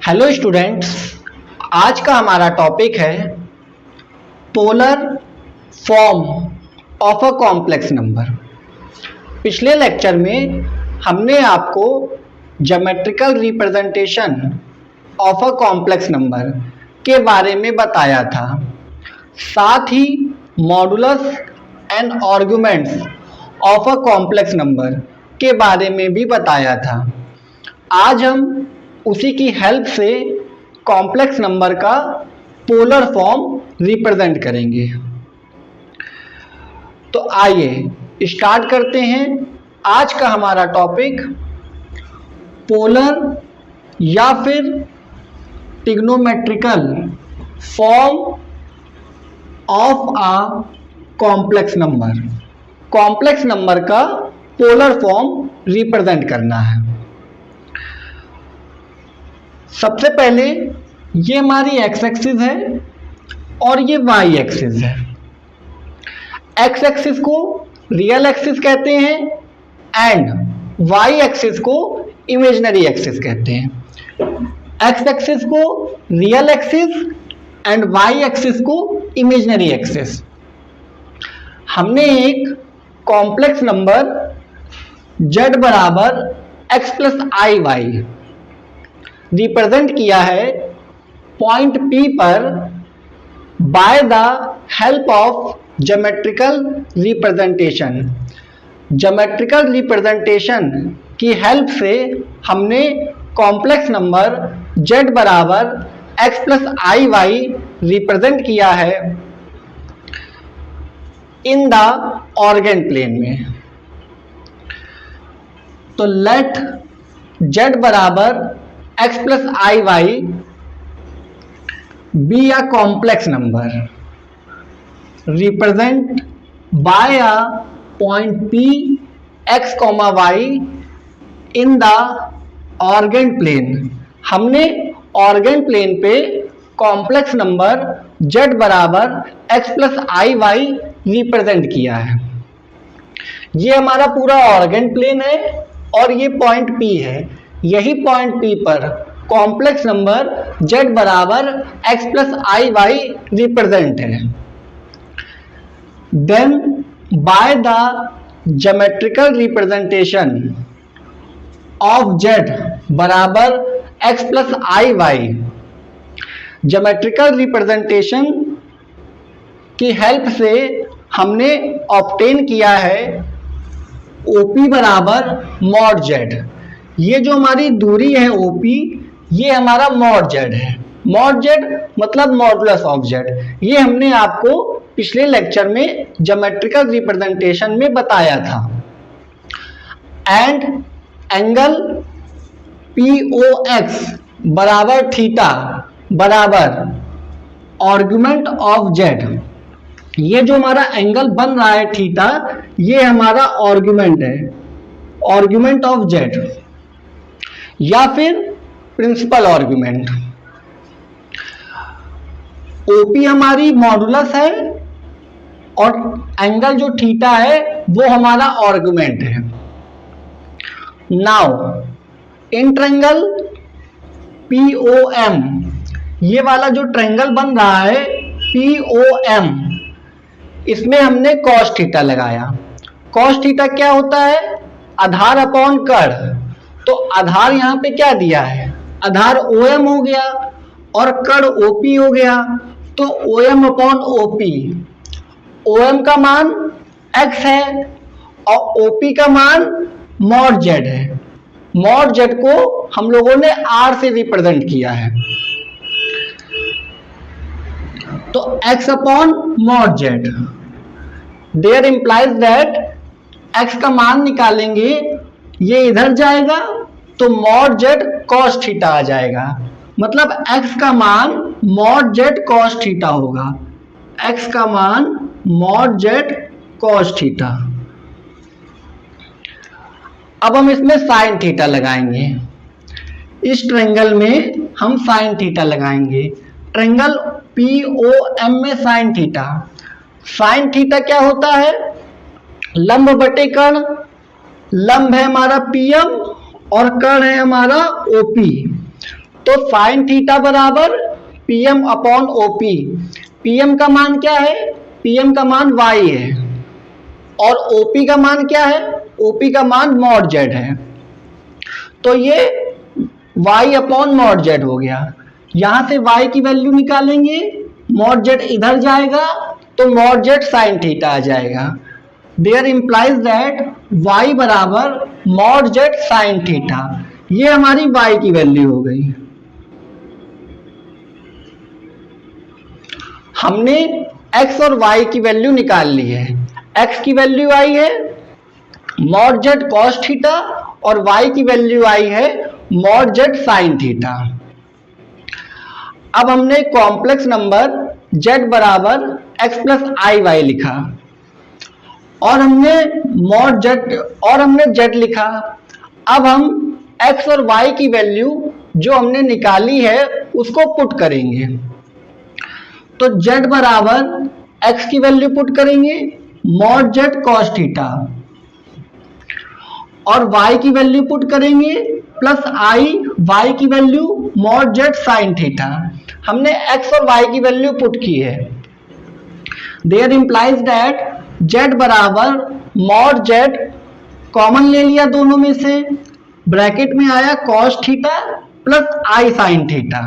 Hello students, आज का हमारा टॉपिक है polar form of a complex number. पिछले लेक्चर में हमने आपको geometrical representation of a complex number के बारे में बताया था, साथ ही modulus and arguments of a complex number के बारे में भी बताया था। आज हम उसी की हेल्प से कॉम्प्लेक्स नंबर का पोलर फॉर्म रिप्रेजेंट करेंगे। तो आइए स्टार्ट करते हैं। आज का हमारा टॉपिक पोलर या फिर trigonometrical form of a complex number. Complex number का पोलर फॉर्म रिप्रेजेंट करना है। सबसे पहले ये हमारी एक्स एक्सिस है और ये वाई एक्सिस है। एक्स एक्सिस को रियल एक्सिस कहते हैं एंड वाई एक्सिस को इमेजिनरी एक्सिस कहते हैं। एक्स एक्सिस को real axis and y axis को इमेजिनरी एक्सिस। हमने एक कॉम्प्लेक्स नंबर z बराबर x plus i y represent किया है पॉइंट P पर by the help of geometrical representation. Geometrical representation की हेल्प से हमने कॉम्प्लेक्स नंबर z बराबर x plus i y represent किया है इन द ऑर्गन प्लेन में। तो लेट z बराबर x plus i y be a complex number represent by a point P x, y in the Argand plane. हमने Argand plane पे complex number z बराबर x plus i y represent किया है। ये हमारा पूरा organ plane है और ये पॉइंट P है। यही पॉइंट P पर कॉम्प्लेक्स नंबर z बराबर x plus i y represent है। Then by the geometrical representation of z बराबर x plus i y, geometrical representation की हेल्प से हमने ऑब्टेन किया है OP बराबर मॉड z। ये जो हमारी दूरी है OP, ये हमारा मॉड z है। मॉड z मतलब मॉडुलस ऑफ z। ये हमने आपको पिछले लेक्चर में ज्योमेट्रिकल रिप्रेजेंटेशन में बताया था। एंड एंगल POX बराबर थीटा बराबर आर्गुमेंट ऑफ z। ये जो हमारा एंगल बन रहा है थीटा, ये हमारा आर्गुमेंट है, आर्गुमेंट ऑफ z या फिर प्रिंसिपल आर्गुमेंट। OP हमारी मॉडुलस है और एंगल जो थीटा है वो हमारा आर्गुमेंट है। नाउ इन ट्रायंगल POM, ये वाला जो ट्रायंगल बन रहा है POM, इसमें हमने cos थीटा लगाया। cos थीटा क्या होता है? आधार अपॉन कर्ण। तो आधार यहाँ पे क्या दिया है? आधार OM हो गया और कर्ण OP हो गया। तो OM अपॉन OP, OM का मान x है और OP का मान मॉड z है। मॉड z को हम लोगों ने R से रिप्रेजेंट किया है। तो x upon mod z, there implies that x का मान निकालेंगे, ये इधर जाएगा तो मॉड z cos थीटा आ जाएगा। मतलब x का मान मॉड z cos थीटा होगा। x का मान मॉड z cos थीटा। अब हम इसमें sin थीटा लगाएंगे। इस ट्रायंगल में हम sin थीटा लगाएंगे। ट्रायंगल POM में sin थीटा। sin थीटा क्या होता है? लंब बटे कर्ण। लंब है हमारा PM और कर्ण है हमारा OP। तो साइन थीटा बराबर पीएम अपॉन ओपी। पीएम का मान क्या है? पीएम का मान वाई है और ओपी का मान क्या है? ओपी का मान मॉड जेड है। तो ये वाई अपॉन मॉड जेड हो गया। यहां से वाई की वैल्यू निकालेंगे, मॉड जेड इधर जाएगा तो मॉड जेड साइन थीटा आ जाएगा। देयर इंप्लाइज दैट वाई बराबर मॉड जेड साइन थीटा। ये हमारी वाई की वैल्यू हो गई। हमने x और y की वैल्यू निकाल ली है। x की वैल्यू आई है मॉड जेड कॉस थीटा और y की वैल्यू आई है मॉड जेड साइन थीटा। अब हमने कॉम्प्लेक्स नंबर z बराबर x प्लस आई वाई लिखा और हमने मॉड जेड और हमने z लिखा। अब हम x और y की वैल्यू जो हमने निकाली है उसको पुट करेंगे। तो z बराबर x की वैल्यू पुट करेंगे मॉड जेड कॉस थीटा और y की वैल्यू पुट करेंगे प्लस आई y की value mod z sine theta. हमने x और y की वैल्यू पुट की है। देयर इंप्लाइज दैट z बराबर मॉड जेड कॉमन ले लिया दोनों में से, ब्रैकेट में आया cos theta plus i sine theta.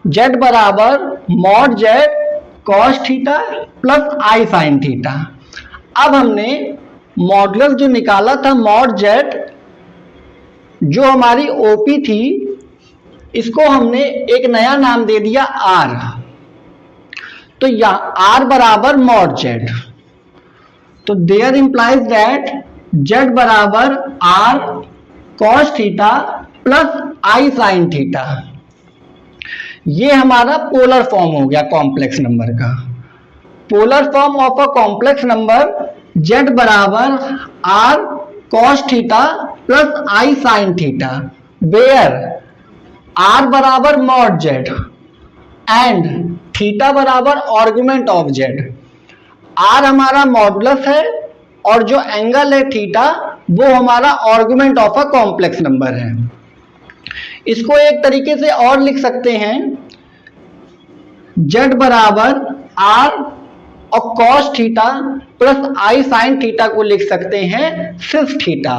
z बराबर mod z cos theta plus i sine theta. अब हमने मॉडुलस जो निकाला था मॉड जेड जो हमारी ओपी थी, इसको हमने एक नया नाम दे दिया आर। तो यहां आर बराबर मॉड जेड। तो देयर इंप्लाइज दैट जेड बराबर r cos theta plus i sine theta. ये हमारा पोलर फॉर्म हो गया कॉम्प्लेक्स नंबर का। Polar form of a complex number z बराबर r cos theta plus i sin theta, where r बराबर mod z and theta बराबर argument of z। r हमारा modulus है और जो एंगल है थीटा वो हमारा argument of a complex number है। इसको एक तरीके से और लिख सकते हैं, z बराबर r और cos theta plus i sin theta को लिख सकते हैं सिस थीटा।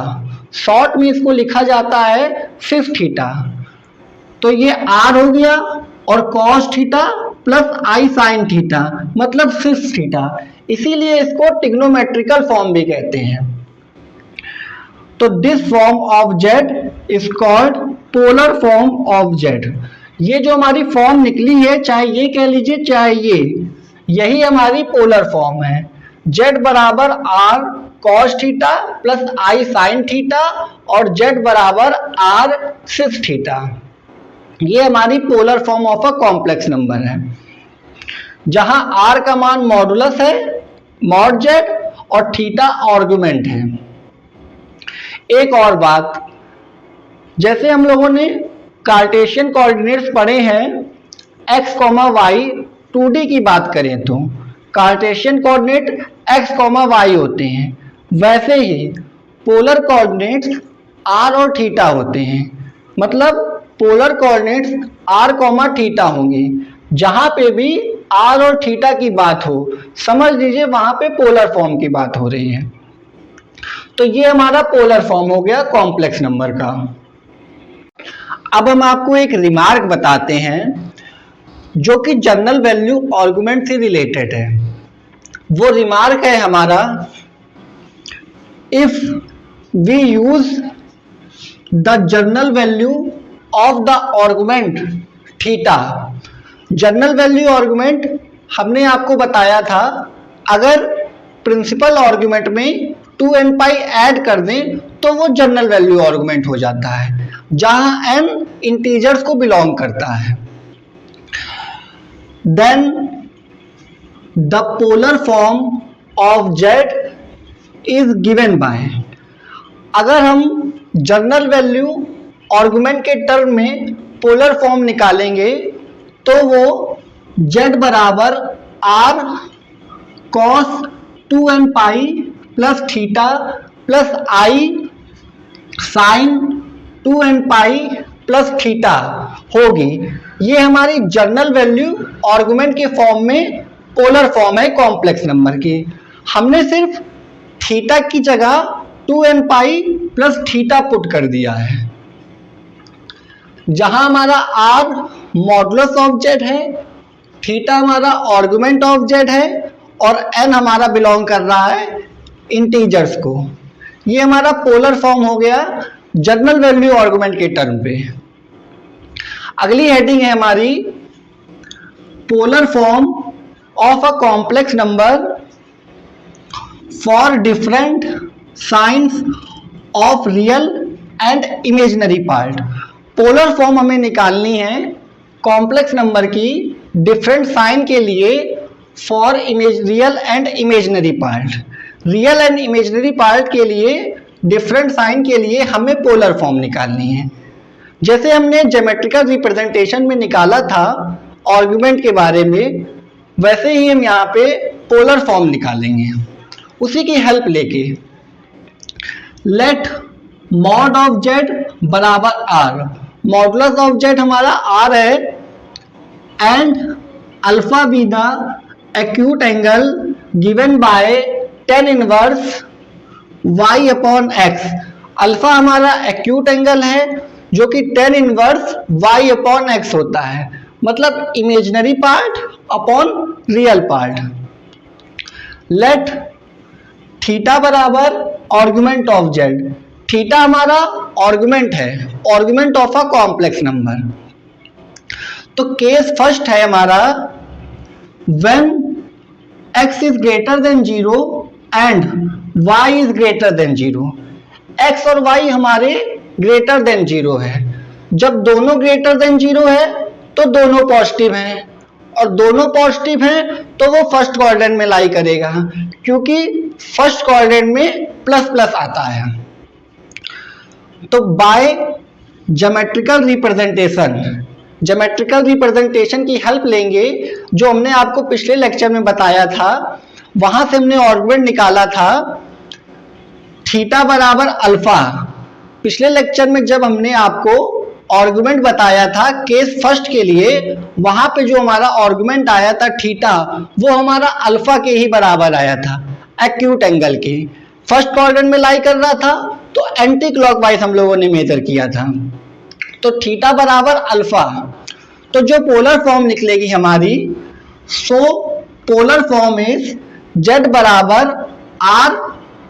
शॉर्ट में इसको लिखा जाता है सिस थीटा। तो ये r हो गया और cos theta plus i sin theta मतलब सिस थीटा, इसीलिए इसको ट्रिग्नोमेट्रिकल फॉर्म भी कहते हैं। तो this form of z is called polar form of z। ये जो हमारी फॉर्म निकली है, चाहे ये कह लीजिए चाहे ये, यही हमारी पोलर फॉर्म है। z बराबर r cos theta plus i sin theta और z बराबर r सिस थीटा। ये हमारी polar form of a complex number है, जहां r का मान मॉडुलस है मॉड z और थीटा आर्गुमेंट है। एक और बात, जैसे हम लोगों ने कार्टेशियन कोऑर्डिनेट्स पढ़े हैं x, y 2D की बात करें तो कार्टेशियन कोऑर्डिनेट x, y होते हैं, वैसे ही पोलर कोऑर्डिनेट्स r और थीटा होते हैं। मतलब पोलर कोऑर्डिनेट्स r, थीटा होंगे। जहां पे भी r और थीटा की बात हो, समझ लीजिए वहां पे पोलर फॉर्म की बात हो रही है। तो ये हमारा पोलर फॉर्म हो गया कॉम्प्लेक्स नंबर का। अब हम आपको एक रिमार्क बताते हैं जो कि जनरल वैल्यू आर्गुमेंट से रिलेटेड है। वो रिमार्क है हमारा, if we use the general value of the argument theta. General value argument हमने आपको बताया था, अगर प्रिंसिपल आर्गुमेंट में 2n पाई ऐड कर दें तो वो जनरल वैल्यू आर्गुमेंट हो जाता है, जहां n इंटीजर्स को बिलोंग करता है। Then the polar form of z is given by, अगर हम जनरल वैल्यू आर्गुमेंट के टर्म में पोलर फॉर्म निकालेंगे तो वो z बराबर r cos 2n pi plus theta plus i sin 2n pi plus theta होगी, ये हमारी जनरल वैल्यू आर्गुमेंट के फॉर्म में पोलर फॉर्म है कॉम्प्लेक्स नंबर की। हमने सिर्फ थीटा की जगह 2n pi plus theta put कर दिया है। जहां हमारा r मॉडुलस ऑफ z है, थीटा हमारा आर्गुमेंट ऑफ z है और n हमारा बिलोंग कर रहा है इंटीजर्स को। ये हमारा पोलर फॉर्म हो गया जनरल वैल्यू आर्गुमेंट के टर्म पे। अगली हेडिंग है हमारी polar form of a complex number for different science of real and imaginary part. Polar form हमें निकालनी है कॉम्प्लेक्स नंबर की डिफरेंट साइन के लिए for real and imaginary part. Real and imaginary part के लिए डिफरेंट साइन के लिए हमें पोलर फॉर्म निकालनी है। जैसे हमने ज्योमेट्रिकल रिप्रेजेंटेशन में निकाला था आर्गुमेंट के बारे में, वैसे ही हम यहाँ पे पोलर फॉर्म निकालेंगे उसी की हेल्प लेके। लेट मॉड ऑफ जेड बराबर आर, मॉडुलस ऑफ जेड हमारा आर है, and alpha be the acute angle given by tan inverse y upon x। Alpha हमारा एक्यूट एंगल है जो कि tan inverse y upon x होता है, मतलब imaginary part upon real part. Let theta बराबर आर्गुमेंट ऑफ z, थीटा हमारा argument है, argument of a complex number. तो केस फर्स्ट है हमारा when x is greater than 0 and y is greater than 0। x और y हमारे greater than 0 है। जब दोनों ग्रेटर देन 0 है तो दोनों पॉजिटिव हैं, और दोनों पॉजिटिव हैं तो वो फर्स्ट क्वाड्रेंट में लाई करेगा, क्योंकि फर्स्ट क्वाड्रेंट में प्लस प्लस आता है। तो बाय ज्योमेट्रिकल रिप्रेजेंटेशन की हेल्प लेंगे, जो हमने आपको पिछले लेक्चर में बताया था। वहां से हमने आर्गुमेंट निकाला था थीटा बराबर अल्फा। पिछले लेक्चर में जब हमने आपको आर्गुमेंट बताया था केस फर्स्ट के लिए, वहां पे जो हमारा आर्गुमेंट आया था थीटा, वो हमारा अल्फा के ही बराबर आया था, एक्यूट एंगल के। फर्स्ट क्वाड्रेंट में लाई कर रहा था तो एंटी क्लॉकवाइज हम लोगों ने मेजर किया था। तो थीटा बराबर अल्फा, तो जो पोलर फॉर्म निकलेगी हमारी, so polar form is z बराबर r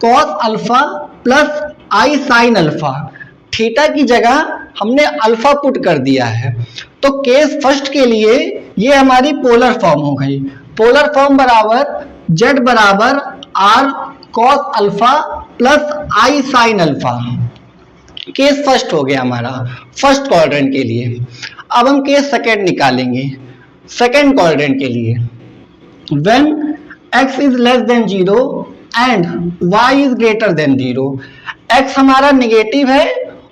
cos alpha plus i sine alpha. Theta की जगह हमने अल्फा पुट कर दिया है। तो केस फर्स्ट के लिए ये हमारी पोलर फॉर्म हो गई। पोलर फॉर्म बराबर जेड बराबर r cos alpha plus i sine alpha. Case first हो गया हमारा फर्स्ट क्वाड्रेंट के लिए। अब हम केस सेकेंड निकालेंगे सेकेंड क्वाड्रेंट के लिए। When x is less than 0 and y is greater than 0। x हमारा निगेटिव है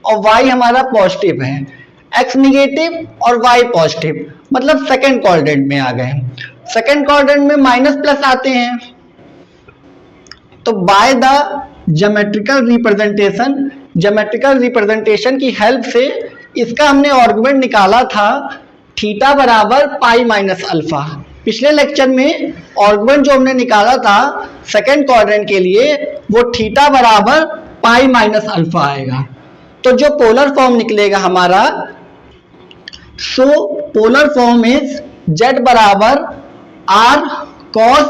और y हमारा पॉजिटिव है। x निगेटिव और y पॉजिटिव, मतलब सेकेंड क्वाड्रेंट में आ गए। सेकेंड क्वाड्रेंट में माइनस प्लस आते हैं। तो बाय द ज्योमेट्रिकल रिप्रेजेंटेशन की हेल्प से इसका हमने आर्गुमेंट निकाला था थीटा बराबर पाई माइनस अल्फा। पिछले लेक्चर में आर्गुमेंट जो हमने निकाला था सेकेंड क्वाड्रेंट के लिए, वो थीटा बराबर पाई माइनस अल्फा आएगा। तो जो पोलर फॉर्म निकलेगा हमारा, so polar form is z बराबर r cos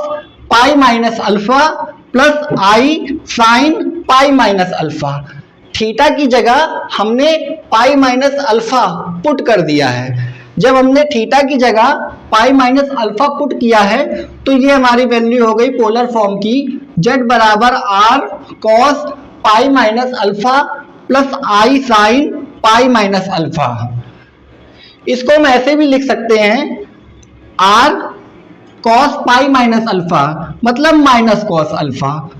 pi minus alpha plus i sine pi minus alpha. Theta की जगह हमने पाई माइनस अल्फा पुट कर दिया है। जब हमने थीटा की जगह पाई माइनस अल्फा पुट किया है तो ये हमारी वैल्यू हो गई पोलर फॉर्म की, जेड बराबर r cos pi minus alpha plus i sine pi minus alpha. इसको हम ऐसे भी लिख सकते हैं r cos pi minus alpha, मतलब minus cos alpha.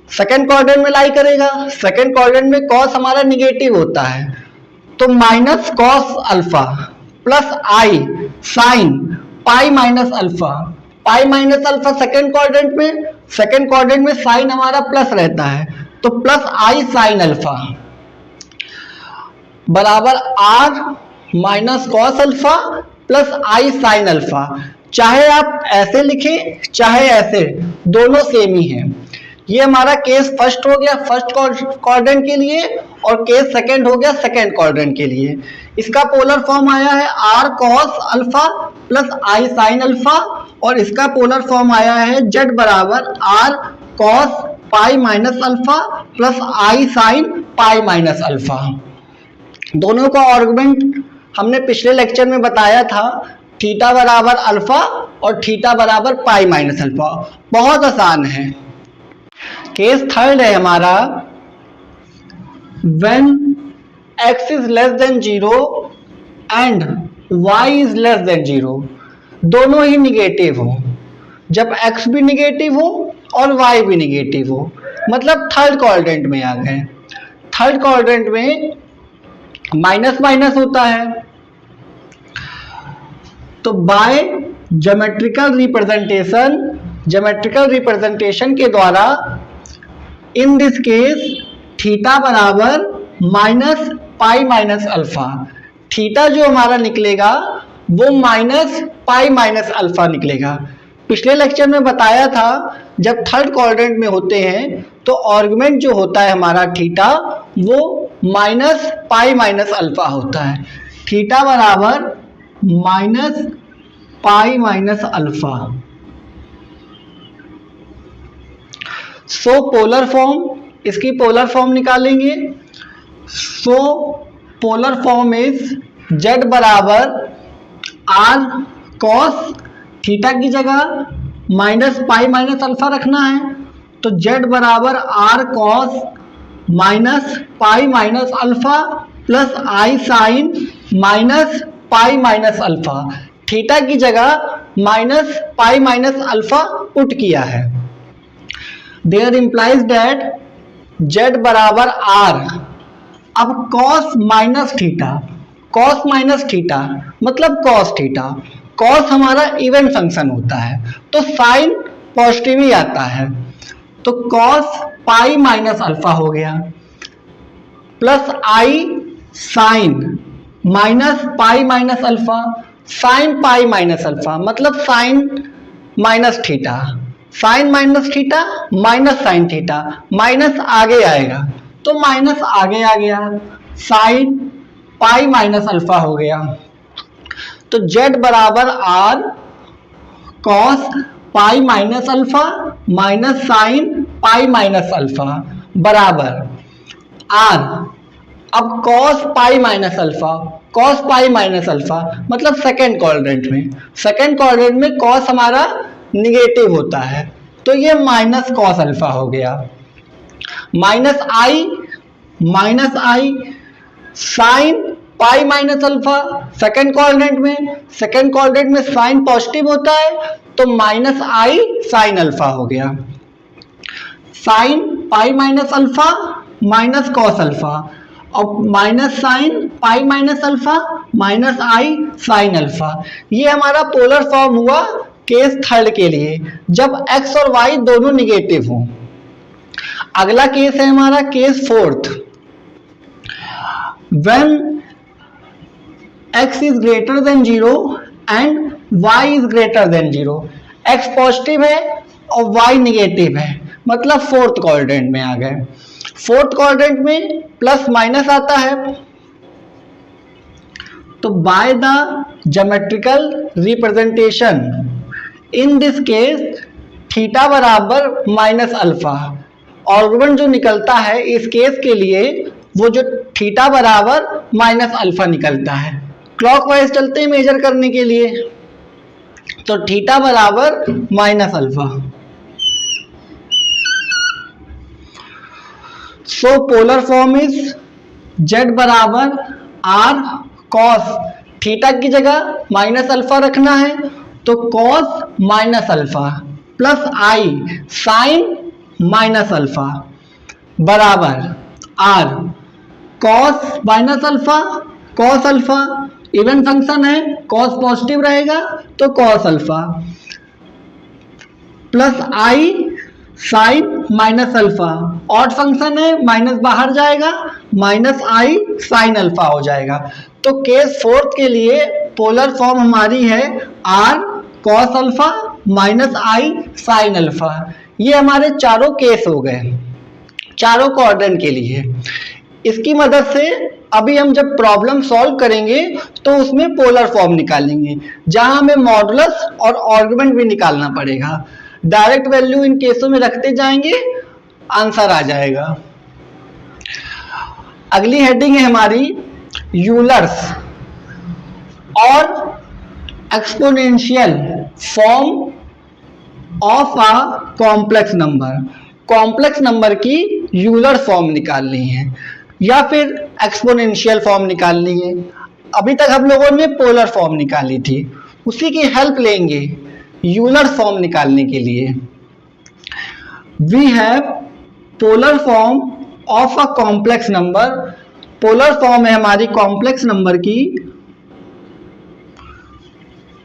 Second quadrant में लाई करेगा, सेकेंड क्वाड्रेंट में कॉस हमारा निगेटिव होता है, तो minus cos alpha plus i sine pi minus alpha. Pi minus alpha second quadrant में साइन हमारा प्लस रहता है, तो प्लस आई साइन अल्फा बराबर r minus cos alpha plus i sine alpha. चाहे आप ऐसे लिखें चाहे ऐसे, दोनों सेम ही हैं। ये हमारा केस फर्स्ट हो गया फर्स्ट क्वाड्रेंट के लिए, और केस सेकंड हो गया सेकंड क्वाड्रेंट के लिए। इसका पोलर फॉर्म आया है r cos alpha plus i sine alpha, और इसका पोलर फॉर्म आया है जेड बराबर r cos pi minus alpha plus i sine pi minus alpha. दोनों का आर्गुमेंट हमने पिछले लेक्चर में बताया था, थीटा बराबर अल्फा और थीटा बराबर पाई माइनस अल्फा। बहुत आसान है। केस थर्ड है हमारा, when x is less than 0 and y is less than 0, दोनों ही निगेटिव हो। जब x भी निगेटिव हो और y भी निगेटिव हो, मतलब थर्ड क्वाड्रेंट में आ गए। थर्ड क्वाड्रेंट में माइनस माइनस होता है, तो बाय ज्योमेट्रिकल रिप्रेजेंटेशन के द्वारा इन दिस केस थीटा बराबर minus pi minus alpha, theta जो हमारा निकलेगा वो माइनस पाई माइनस अल्फा निकलेगा। पिछले लेक्चर में बताया था जब थर्ड क्वाड्रेंट में होते हैं तो आर्गुमेंट जो होता है हमारा थीटा वो माइनस पाई माइनस अल्फा होता है। थीटा बराबर minus pi minus alpha. So polar form, इसकी पोलर फॉर्म निकालेंगे। सो पोलर फॉर्म इज जेड बराबर आर कॉस, थीटा की जगह माइनस पाई माइनस अल्फा रखना है, तो जेड बराबर r cos minus pi minus alpha plus i sine minus pi minus alpha. Theta की जगह minus pi minus alpha put किया है। देयर इंप्लाइज दैट जेड बराबर आर। अब कॉस माइनस थीटा मतलब कॉस थीटा। कॉस हमारा even function होता है तो साइन पॉजिटिव ही आता है, तो कॉस पाई माइनस अल्फा हो गया plus i sine minus pi minus alpha. Sine pi minus alpha मतलब sine minus theta, sine minus theta minus sine theta, minus आगे आएगा तो माइनस आगे आ गया, साइन पाई माइनस अल्फा हो गया। तो जेड बराबर r cos pi minus alpha minus sine pi minus alpha बराबर आर। अब कॉस पाई माइनस अल्फा मतलब सेकेंड क्वाड्रेंट में कॉस हमारा निगेटिव होता है तो ये माइनस कॉस अल्फा हो गया, minus i sine pi minus alpha. Second quadrant में साइन पॉजिटिव होता है तो माइनस आई साइन अल्फा हो गया, sine pi minus alpha minus cos alpha, और minus sine pi minus alpha minus i sine alpha. ये हमारा पोलर फॉर्म हुआ केस थर्ड के लिए जब x और y दोनों निगेटिव हों। अगला केस है हमारा case fourth, when x is greater than 0 and y is greater than 0। x positive है और y निगेटिव है, मतलब फोर्थ क्वाड्रेंट में आ गए। फोर्थ क्वाड्रेंट में प्लस माइनस आता है, तो bye the geometrical representation in this case theta बराबर माइनस अल्फा। आर्गुमेंट जो निकलता है इस केस के लिए वो जो थीटा बराबर माइनस अल्फा निकलता है। क्लॉकवाइज चलते हैं मेजर करने के लिए, तो थीटा बराबर minus alpha. So polar form is z बराबर आर कॉस, थीटा की जगह माइनस अल्फा रखना है तो cos minus alpha plus i sine minus alpha बराबर r cos minus alpha cos alpha, even function है कॉस पॉजिटिव रहेगा तो cos alpha plus i sine minus alpha, odd function है माइनस बाहर जाएगा माइनस आई साइन अल्फा हो जाएगा। तो तो केस फोर्थ के लिए पोलर फॉर्म हमारी है r cos alpha minus i sin alpha. ये हमारे चारों केस हो गए चारों क्वाड्रेंट के लिए। इसकी मदद से अभी हम जब प्रॉब्लम सॉल्व करेंगे तो उसमें पोलर फॉर्म निकालेंगे, जहां हमें मॉडुलस और आर्गुमेंट भी निकालना पड़ेगा। डायरेक्ट वैल्यू इन केसों में रखते जाएंगे, आंसर आ जाएगा। अगली हेडिंग है हमारी यूलर्स और exponential form of a complex number. Complex number की यूलर फॉर्म निकालनी है या फिर एक्सपोनेंशियल फॉर्म निकालनी है। अभी तक हम लोगों ने पोलर फॉर्म निकाली थी, उसी की हेल्प लेंगे यूलर फॉर्म निकालने के लिए। We have polar form of a complex number. Polar form है हमारी कॉम्प्लेक्स नंबर की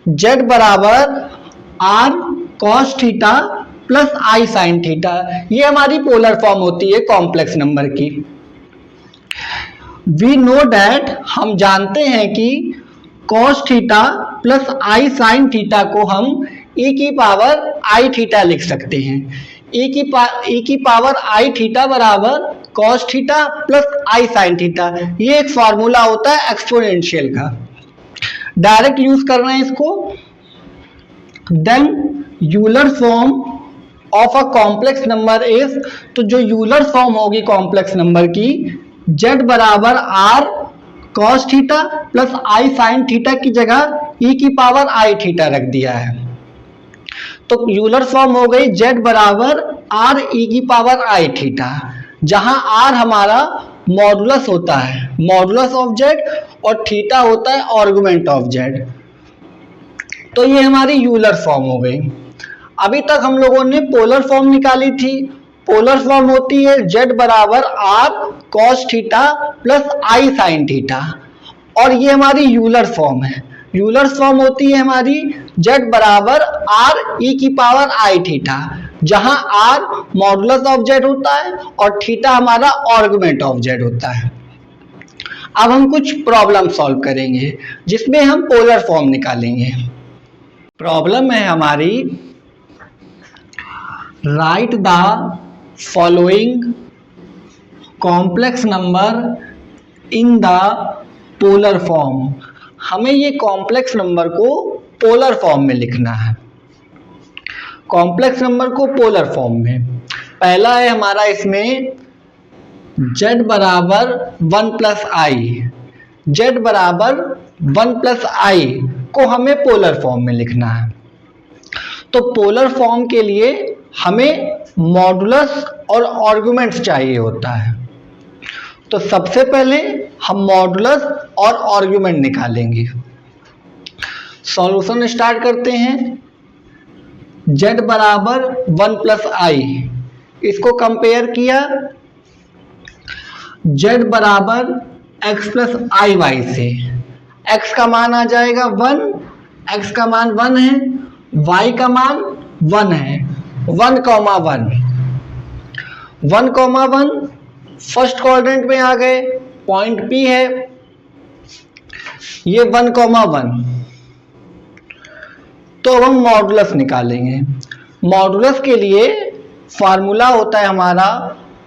z बराबर r cos theta plus i sin theta. ये हमारी पोलर फॉर्म होती है कॉम्प्लेक्स नंबर की। वी नो डैट, हम जानते हैं कि cos theta plus i sin theta को हम e की पावर i थीटा लिख सकते हैं। e की पावर i थीटा बराबर cos theta plus i sin theta. ये एक फॉर्मूला होता है एक्सपोनेंशियल का, डायरेक्ट यूज करना है इसको। Then Euler form of a complex number is, तो जो यूलर फॉर्म होगी कॉम्प्लेक्स नंबर की z बराबर r cos theta plus i sin theta की जगह e की पावर i थीटा रख दिया है। तो यूलर फॉर्म हो गई z बराबर r e की पावर i थीटा, जहां r हमारा मॉडुलस होता है, मॉडुलस ऑफ z, और थीटा होता है आर्गुमेंट ऑफ z। तो ये हमारी यूलर फॉर्म हो गई। अभी तक हम लोगों ने पोलर फॉर्म निकाली थी। पोलर फॉर्म होती है z बराबर r cos theta plus i sin theta, और ये हमारी यूलर फॉर्म है। यूलर फॉर्म होती है हमारी z बराबर r e की पावर i थीटा, जहां r मॉडुलस ऑफ z होता है और थीटा हमारा आर्गुमेंट ऑफ z होता है। अब हम कुछ प्रॉब्लम सॉल्व करेंगे जिसमें हम पोलर फॉर्म निकालेंगे। प्रॉब्लम है हमारी right the following complex number in the polar form. हमें ये कॉम्प्लेक्स नंबर को पोलर फॉर्म में लिखना है। कॉम्प्लेक्स नंबर को पोलर फॉर्म में पहला है हमारा इसमें z बराबर 1 प्लस आई। z बराबर 1 प्लस आई को हमें पोलर फॉर्म में लिखना है। तो पोलर फॉर्म के लिए हमें मॉडुलस और आर्गुमेंट्स चाहिए होता है। तो सबसे पहले हम मॉडुलस और आर्गुमेंट निकालेंगे। सॉल्यूशन स्टार्ट करते हैं। z बराबर 1 प्लस आई, इसको कंपेयर किया z बराबर x प्लस आई वाई से। x का मान आ जाएगा 1, x का मान 1 है, y का मान 1 है। 1, 1 फर्स्ट क्वाड्रेंट में आ गए, पॉइंट P है, ये 1, 1। तो अब हम मॉडुलस निकालेंगे। मॉडुलस के लिए फार्मूला होता है हमारा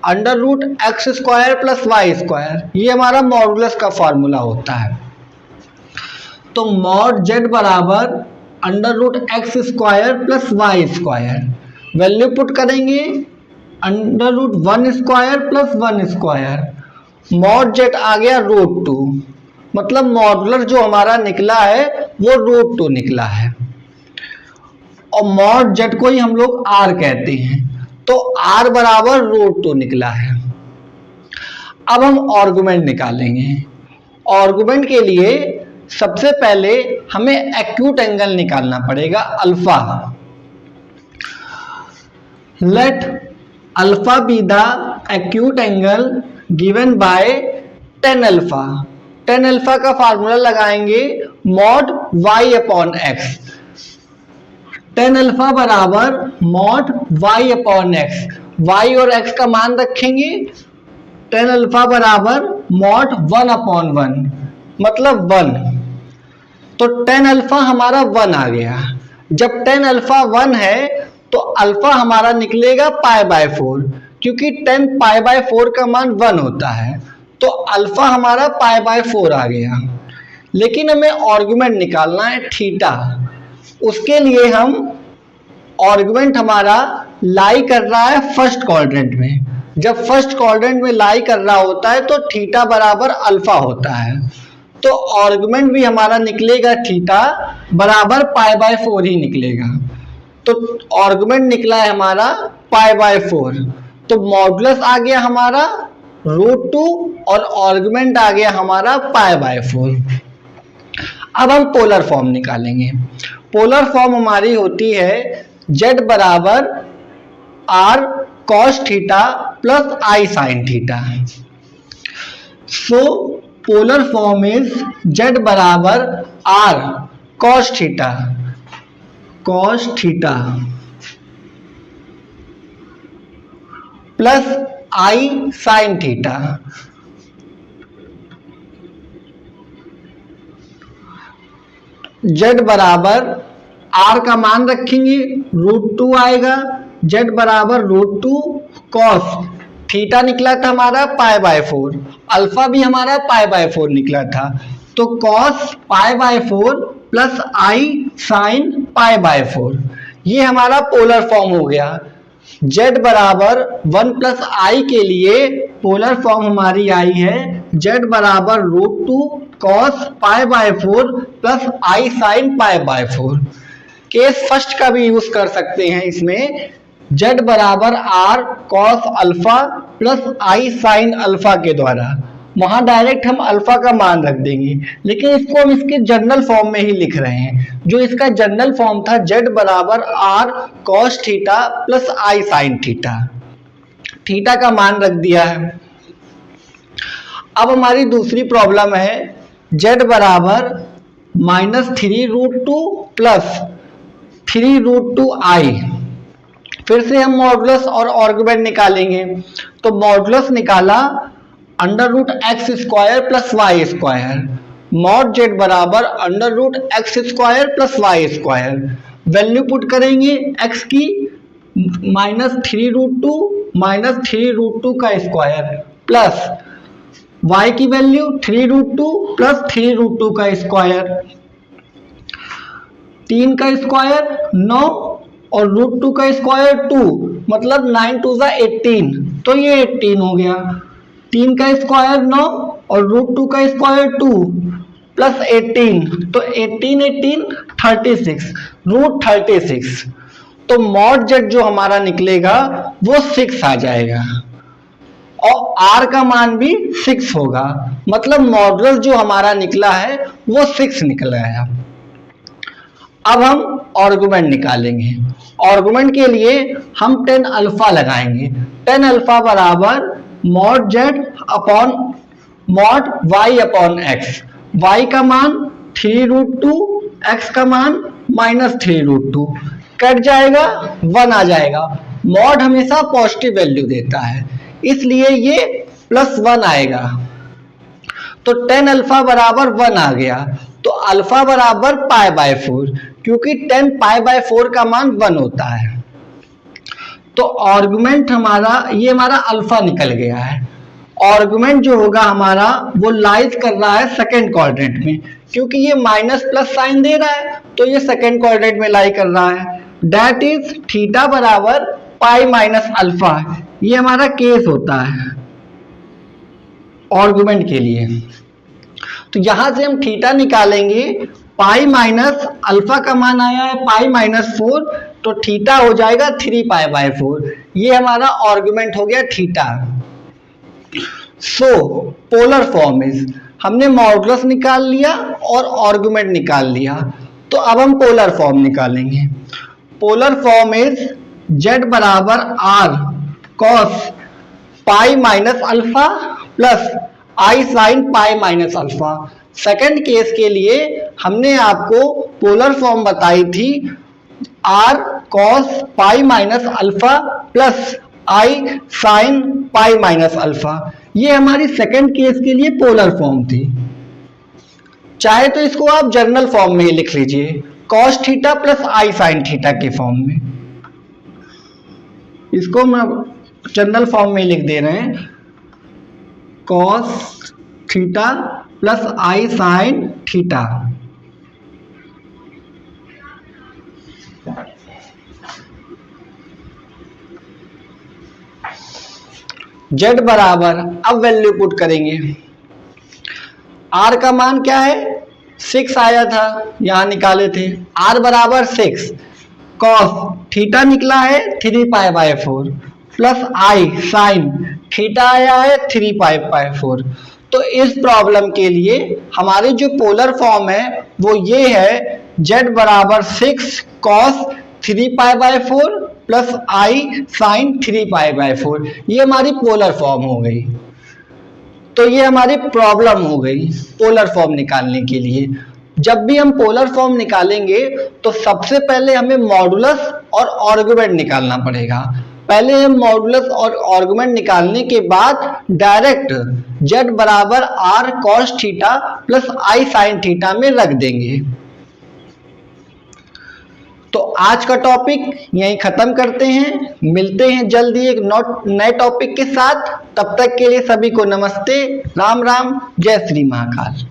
under root x square plus y square. ये हमारा मॉडुलस का फार्मूला होता है। तो मॉड z बराबर under root x square plus y square, value put करेंगे under root 1 square plus 1 square. Mod z आ गया रूट 2, मतलब मॉडुलर जो हमारा निकला है वो रूट 2 निकला है, और मॉड z को ही हम लोग r कहते हैं। तो r बराबर रूट 2 निकला है। अब हम आर्गुमेंट निकालेंगे। आर्गुमेंट के लिए सबसे पहले हमें एक्यूट एंगल निकालना पड़ेगा alpha. Let alpha be the acute angle given by tan alpha. tan alpha का फार्मूला लगाएंगे mod y upon x। tan alpha बराबर mod y upon x, y और x का मान रखेंगे। tan अल्फा बराबर मॉड 1 अपॉन 1, मतलब 1, तो tan अल्फा हमारा 1 आ गया। जब tan अल्फा 1 है तो अल्फा हमारा निकलेगा π/4, क्योंकि tan π/4 का मान 1 होता है, तो अल्फा हमारा π/4 आ गया। लेकिन हमें आर्गुमेंट निकालना है थीटा। उसके लिए हम आर्गुमेंट हमारा लाई कर रहा है फर्स्ट क्वाड्रेंट में। जब फर्स्ट क्वाड्रेंट में लाई कर रहा होता है तो थीटा बराबर अल्फा होता है, तो आर्गुमेंट भी हमारा निकलेगा थीटा बराबर π/4 ही निकलेगा। तो आर्गुमेंट निकला है हमारा π/4, तो मॉडुलस आ गया हमारा √2 और आर्गुमेंट आ गया हमारा π/4। अब हम पोलर फॉर्म निकालेंगे। पोलर फॉर्म हमारी होती है z बराबर r cos theta plus i sin theta. So polar form is z बराबर r cos theta plus i sin theta. z बराबर r का मान रखेंगे √2 आएगा, z बराबर √2 cos थीटा निकला था हमारा π/4, अल्फा भी हमारा π/4 निकला था, तो cos π/4 प्लस i sin π/4, ये हमारा पोलर फॉर्म हो गया। z बराबर 1 प्लस i के लिए पोलर फॉर्म हमारी आई है z बराबर √2 cos π/4 plus i sin π/4। Case first का भी यूज कर सकते हैं इसमें, z बराबर r cos alpha plus i sin alpha के द्वारा। वहां डायरेक्ट हम अल्फा का मान रख देंगे, लेकिन इसको हम इसके जनरल फॉर्म में ही लिख रहे हैं। जो इसका जनरल फॉर्म था z बराबर r cos theta plus i sin theta, theta का मान रख दिया है। अब हमारी दूसरी प्रॉब्लम है z बराबर -3√2 प्लस 3√2i। फिर से हम मॉडुलस और आर्गुमेंट निकालेंगे। तो मॉडुलस निकाला √x² plus y², mod z बराबर √x² plus y²। Value put करेंगे x की -3√2 का स्क्वायर प्लस y की वैल्यू 3√2 प्लस 3√2 का स्क्वायर, 3 का स्क्वायर 9 और √2 का स्क्वायर 2, मतलब 9 2 18, तो ये 18 हो गया। 3 का स्क्वायर 9 और √2 का स्क्वायर 2 प्लस 18, तो 18 18 36, √36। तो मॉड z जो हमारा निकलेगा वो 6 आ जाएगा और r का मान भी 6 होगा, मतलब मॉडुलस जो हमारा निकला है वो 6 निकला है। अब हम आर्गुमेंट निकालेंगे। आर्गुमेंट के लिए हम tan अल्फा लगाएंगे। tan अल्फा बराबर mod z upon mod y upon x। y का मान 3√2, x का मान -3√2, कट जाएगा 1 आ जाएगा। मॉड हमेशा पॉजिटिव वैल्यू देता है, इसलिए ये +1 आएगा। तो tan अल्फा बराबर 1 आ गया, तो अल्फा बराबर π/4, क्योंकि tan π/4 का मान 1 होता है। तो आर्गुमेंट हमारा ये हमारा अल्फा निकल गया है। आर्गुमेंट जो होगा हमारा वो लाइज कर रहा है सेकंड क्वाड्रेंट में, क्योंकि ये माइनस प्लस साइन दे रहा है, तो ये सेकंड क्वाड्रेंट में लाई कर रहा है। दैट इज थीटा बराबर π - अल्फा, ये हमारा केस होता है आर्गुमेंट के लिए। तो यहां से हम थीटा निकालेंगे। π - अल्फा का मान आया है π-4, तो थीटा हो जाएगा 3π/4। ये हमारा आर्गुमेंट हो गया theta. So polar form is, हमने मॉडुलस निकाल लिया और आर्गुमेंट निकाल लिया, तो अब हम पोलर फॉर्म निकालेंगे। पोलर फॉर्म इज z बराबर r cos π - alpha plus i sin π - alpha. Second case के लिए हमने आपको पोलर फॉर्म बताई थी r cos π - alpha plus i sin π - alpha. ये हमारी सेकंड केस के लिए पोलर फॉर्म थी। चाहे तो इसको आप जर्नल फॉर्म में ही लिख लीजिए, cos theta plus i sine theta के फॉर्म में। इसको मैं जनरल फॉर्म में लिख दे रहे हैं, cos theta plus i sine theta. z बराबर, अब वैल्यू पुट करेंगे, r का मान क्या है 6 आया था, यहां निकाले थे, r बराबर 6, कॉस थीटा निकला है 3π/4 प्लस आई साइन थीटा आया है 3π/4। तो इस प्रॉब्लम के लिए हमारी जो पोलर फॉर्म है वो ये है, z बराबर 6 कॉस 3π/4 प्लस आई साइन 3π/4। ये हमारी पोलर फॉर्म हो गई। तो ये हमारी प्रॉब्लम हो गई पोलर फॉर्म निकालने के लिए। जब भी हम पोलर फॉर्म निकालेंगे तो सबसे पहले हमें मॉडुलस और आर्गुमेंट निकालना पड़ेगा। पहले हम मॉडुलस और आर्गुमेंट निकालने के बाद डायरेक्ट z बराबर r cos theta plus i sin theta में रख देंगे। तो आज का टॉपिक यहीं खत्म करते हैं, मिलते हैं जल्दी एक नए टॉपिक के साथ। तब तक के लिए सभी को नमस्ते, राम राम, जय श्री महाकाल।